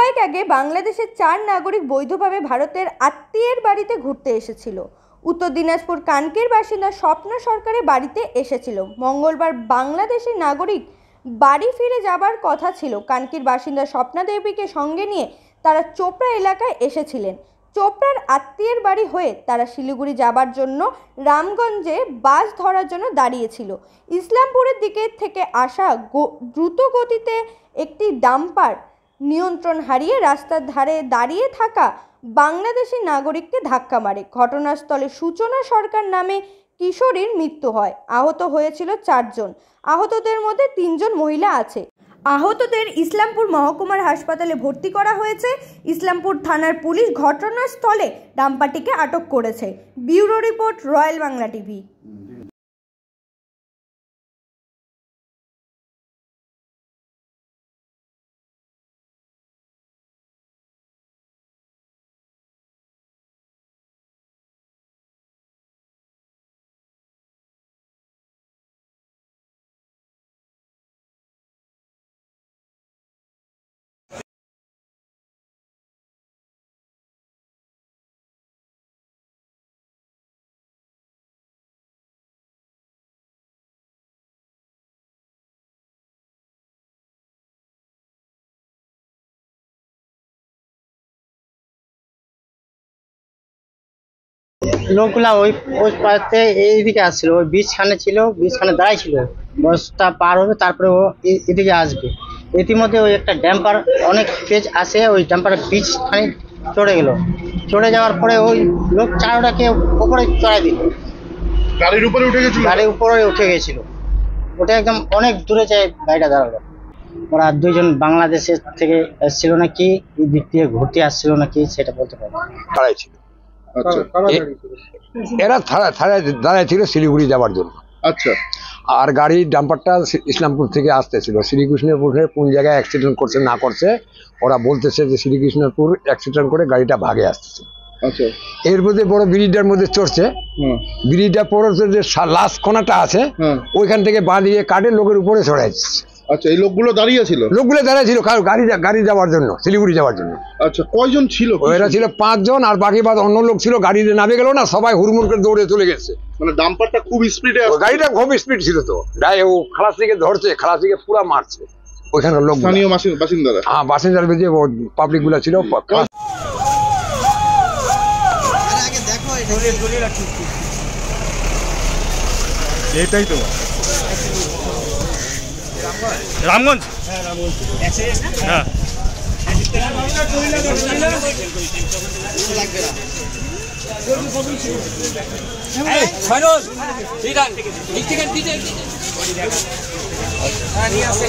কয়েক আগে বাংলাদেশের 4 নাগরিক বৈধভাবে ভারতের আত্মীয়ের বাড়িতে ঘুরতে এসেছিল। উত্তর দিনাজপুর কানকির বাসিন্দা স্বপ্না সরকারের বাড়িতে এসেছিল। মঙ্গলবার বাংলাদেশি নাগরিক বাড়ি ফিরে যাবার কথা ছিল। কানকির বাসিন্দা স্বপ্না দেবীকে সঙ্গে নিয়ে তারা চোপড়া এলাকায় এসেছিলেন। চোপড়ার আত্মীয়ের বাড়ি হয়ে তারা শিলিগুড়ি যাবার জন্য রামগঞ্জে বাস ধরার জন্য দাঁড়িয়েছিল। ইসলামপুরের দিকে থেকে আসা দ্রুত গতিতে একটি ডাম্পার নিয়ন্ত্রণ হারিয়ে রাস্তার ধারে দাঁড়িয়ে থাকা বাংলাদেশি নাগরিককে ধাক্কা মারে। ঘটনাস্থলে সূচনা সরকার নামে কিশোরীর মৃত্যু হয়। আহত হয়েছিল 4 জন। আহতদের মধ্যে 3 জন মহিলা আছে। আহতদের ইসলামপুর মহকুমার হাসপাতালে ভর্তি করা হয়েছে। ইসলামপুর থানার পুলিশ ঘটনাস্থলে ডাম্পারটিকে আটক করেছে। Bureau report, royal Bangla TV. লোকগুলা ওই পাশে এইদিকে আসছিল, ওই বীজখানে ছিল, বীজখানে দাঁড়াই ছিল, বসটা পার হবে তারপরে ও এদিকে আসবে। ইতিমধ্যে ওই একটা ড্যাম্পার অনেক তেজ আসে, ওই ড্যাম্পারের বীজখানে চড়ে গেল। চড়ে যাওয়ার পরে ওই লোক 4টাকে উপরে চড়াই দিল, গাড়ির উপরে উঠে গেছিল, গাড়ির উপরে উঠে গেছিল। ওটা একদম অনেক দূরে যায় গাড়িটা দাঁড়ালো। ওরা 2 জন বাংলাদেশের থেকে এসেছিল নাকি, এই দিক দিয়ে ঘুরতে আসছিল নাকি সেটা বলতে পারবো। দাঁড়াই ছিল। আচ্ছা, এরা দাঁড়ায় ছিল শিলিগুড়ি যাওয়ার জন্য। আচ্ছা, আর গাড়ি ডাম্পারটা ইসলামপুর থেকে আসতেছিল। শ্রীকৃষ্ণপুরে কোন জায়গায় অ্যাক্সিডেন্ট করছে না করছে ওরা বলতেছে যে শ্রীকৃষ্ণপুর অ্যাক্সিডেন্ট করে গাড়িটা ভাগে আসতেছে। আচ্ছা, এর মধ্যে বড় ব্রিজটার মধ্যে চড়ছে। ব্রিজটা পরে যে লাস্ট কোনাটা আছে ওইখান থেকে বাঁধিয়ে কাটে লোকের উপরে চড়াই দিচ্ছে। আচ্ছা, এই লোকগুলো দাঁড়িয়ে ছিল, গাড়ি যাওয়ার জন্য, শিলিগুড়ি যাওয়ার জন্য। আচ্ছা, কয়জন ছিল? ওরা ছিল 5 জন, আর বাকি অন্য লোক ছিল। গাড়িতে নামে গেল না, সবাই হুড়মুড় করে দৌড়ে চলে গেছে। মানে ডাম্পারটা খুব স্পিডে, গাড়িটা খুব স্পিড ছিল। তো ও খালাসিকে ধরছে, খালাসিকে পুরা মারছে ওইখানে লোক, স্থানীয় বাসিন্দারা। হ্যাঁ, বাসিন্দার যে পাবলিক গুলা ছিল। এটাই তো রামগঞ্জ। হ্যাঁ, নিয়ে আসে